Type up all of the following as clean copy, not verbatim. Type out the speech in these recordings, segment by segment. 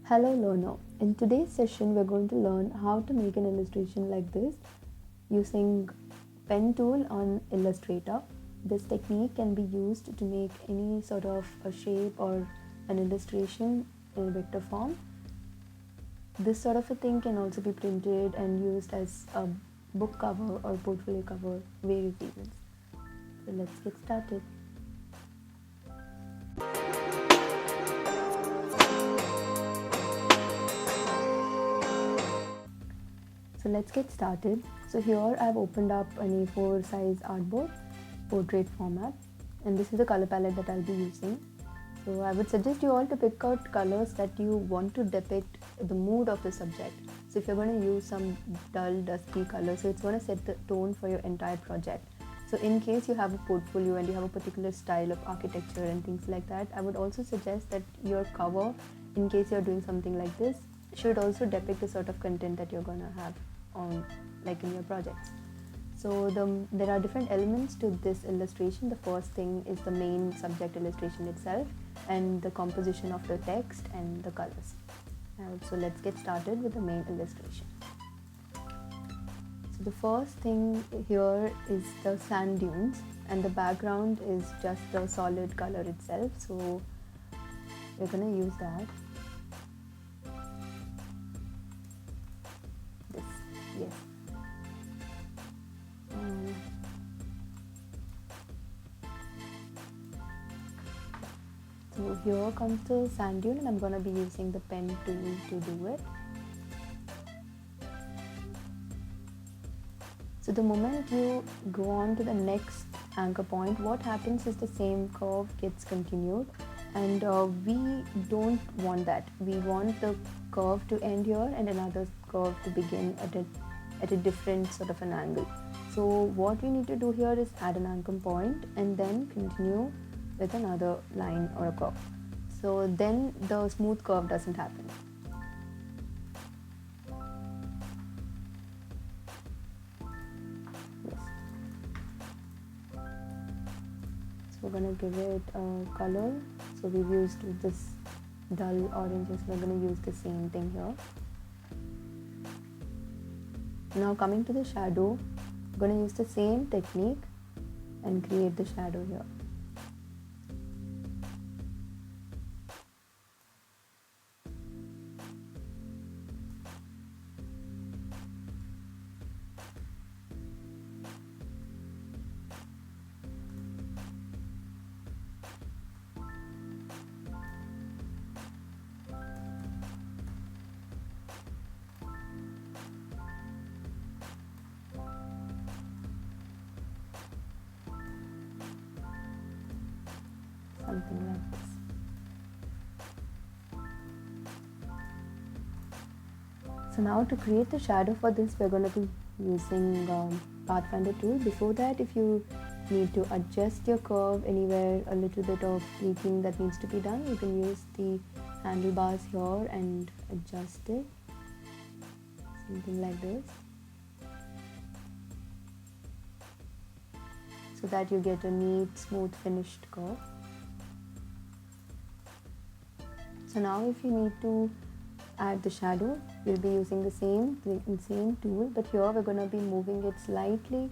Hello learner, in today's session we're going to learn how to make an illustration like this using pen tool on Illustrator. This technique can be used to make any sort of a shape or an illustration in a vector form. This sort of a thing can also be printed and used as a book cover or portfolio cover, various reasons. So let's get started. So let's get started. So here I've opened up an A4 size artboard, portrait format, and this is the color palette that I'll be using. So I would suggest you all to pick out colors that you want to depict the mood of the subject. So if you're going to use some dull, dusky color, so it's going to set the tone for your entire project. So in case you have a portfolio and you have a particular style of architecture and things like that, I would also suggest that your cover, in case you're doing something like this, should also depict the sort of content that you're going to have on, like in your projects. So there are different elements to this illustration. The first thing is the main subject illustration itself and the composition of the text and the colors. So let's get started with the main illustration. So the first thing here is the sand dunes, and the background is just the solid color itself. So we're going to use that. Yes. So here comes the sand dune, and I'm going to be using the pen tool to do it. So the moment you go on to the next anchor point, what happens is the same curve gets continued, and we don't want that. We want the curve to end here and another curve to begin at a different sort of an angle. So what we need to do here is add an anchor point and then continue with another line or a curve. So then the smooth curve doesn't happen. Yes. So we're going to give it a color. So we've used this dull oranges. We're going to use the same thing here. Now coming to the shadow, I'm going to use the same technique and create the shadow here. Something like this. So now to create the shadow for this, we're going to be using Pathfinder tool. Before that, if you need to adjust your curve anywhere, a little bit of tweaking that needs to be done, you can use the handlebars here and adjust it. Something like this. So that you get a neat, smooth, finished curve. So now if you need to add the shadow, we'll be using the same tool, but here we're going to be moving it slightly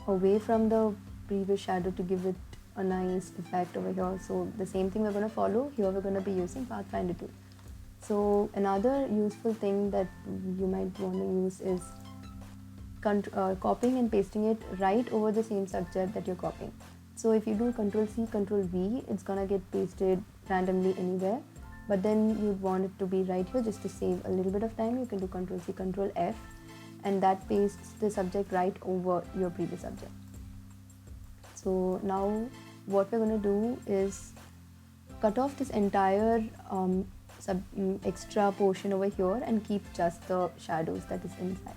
away from the previous shadow to give it a nice effect over here. So the same thing we're going to follow. Here we're going to be using Pathfinder tool. So another useful thing that you might want to use is copying and pasting it right over the same subject that you're copying. So if you do Ctrl+C, Ctrl+V, it's going to get pasted randomly anywhere. But then you'd want it to be right here. Just to save a little bit of time, you can do Ctrl+C, Ctrl+F, and that pastes the subject right over your previous subject. So now what we're going to do is cut off this entire extra portion over here and keep just the shadows that is inside.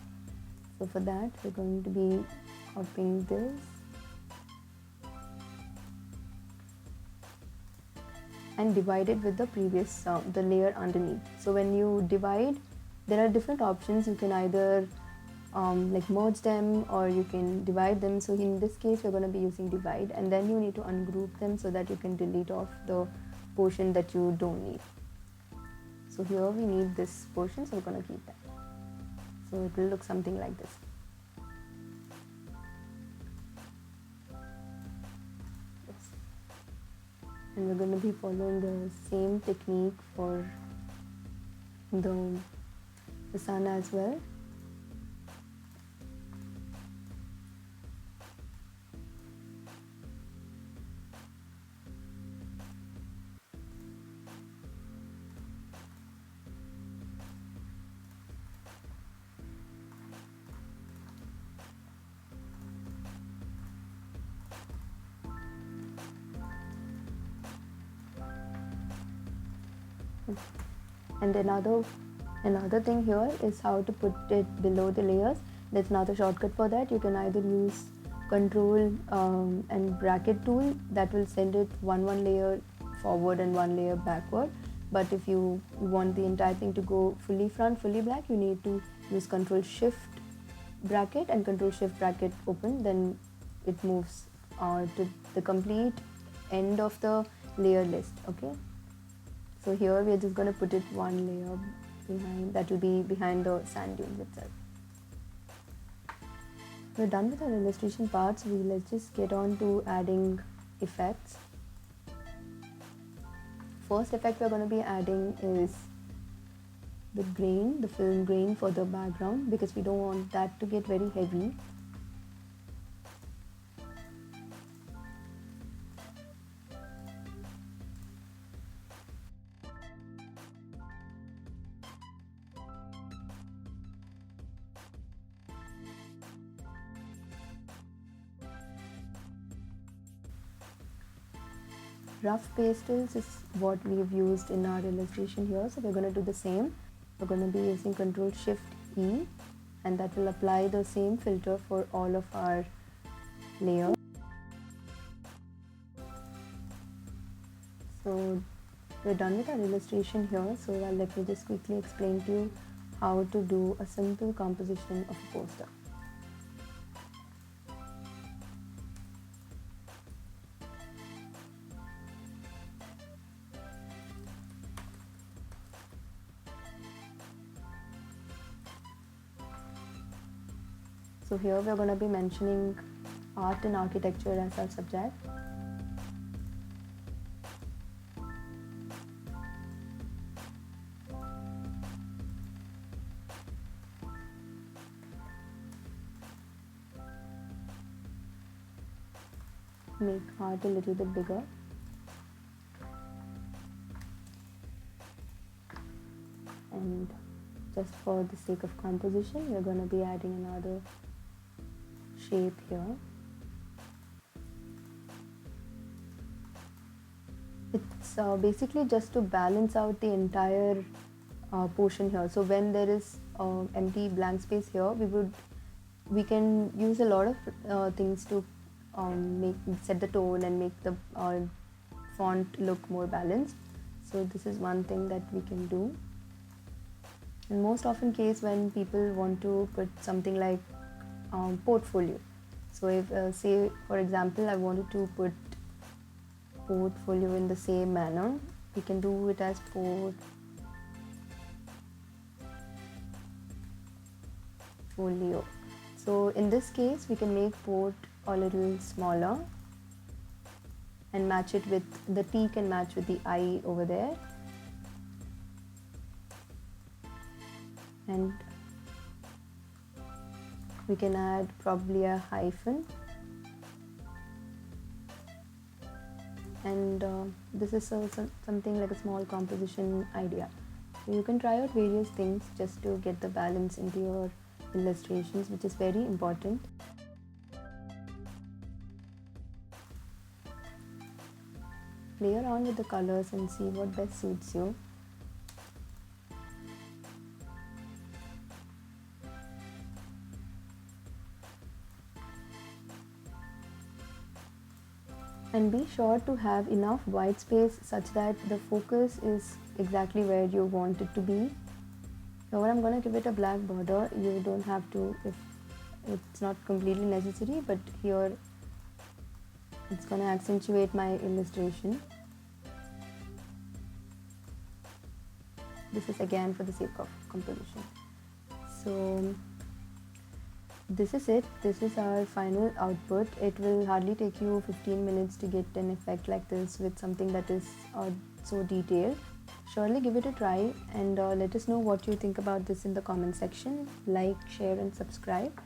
So for that, we're going to be copying this and divide it with the previous the layer underneath. So when you divide, there are different options. You can either like merge them or you can divide them. So in this case we're going to be using divide, and then you need to ungroup them so that you can delete off the portion that you don't need. So here we need this portion, so we're going to keep that. So it will look something like this. Yes. And we're going to be following the same technique for the sun as well. And another thing here is how to put it below the layers. There's another shortcut for that. You can either use control and bracket tool that will send it one layer forward and one layer backward. But if you want the entire thing to go fully front, fully back, you need to use control shift bracket and control shift bracket open. Then it moves to the complete end of the layer list. Okay. So here we are just going to put it one layer behind, that will be behind the sand dunes itself. We're done with our illustration parts. Let's just get on to adding effects. First effect we're going to be adding is the grain, the film grain for the background, because we don't want that to get very heavy. Rough pastels is what we've used in our illustration here, so we're going to do the same. We're going to be using Control Shift E, and that will apply the same filter for all of our layers. So we're done with our illustration here, so let me just quickly explain to you how to do a simple composition of a poster. So here we are going to be mentioning art and architecture as our subject. Make art a little bit bigger. And just for the sake of composition, we're going to be adding another shape here. It's basically just to balance out the entire portion here. So when there is empty blank space here, we can use a lot of things to set the tone and make the font look more balanced. So this is one thing that we can do. In most often case, when people want to put something like portfolio. So if say for example I wanted to put portfolio in the same manner, we can do it as portfolio. So in this case we can make port a little smaller and match it with the T, can match with the I over there, and we can add probably a hyphen, and this is something like a small composition idea. So you can try out various things just to get the balance into your illustrations, which is very important. Play around with the colors and see what best suits you. And be sure to have enough white space such that the focus is exactly where you want it to be. Now I'm going to give it a black border. You don't have to if it's not completely necessary, but here it's going to accentuate my illustration. This is again for the sake of composition. So this is it. This is our final output. It will hardly take you 15 minutes to get an effect like this with something that is so detailed. Surely give it a try, and let us know what you think about this in the comment section. Like, share and subscribe.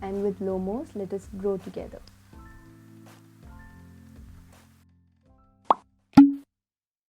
And with Lomos, let us grow together.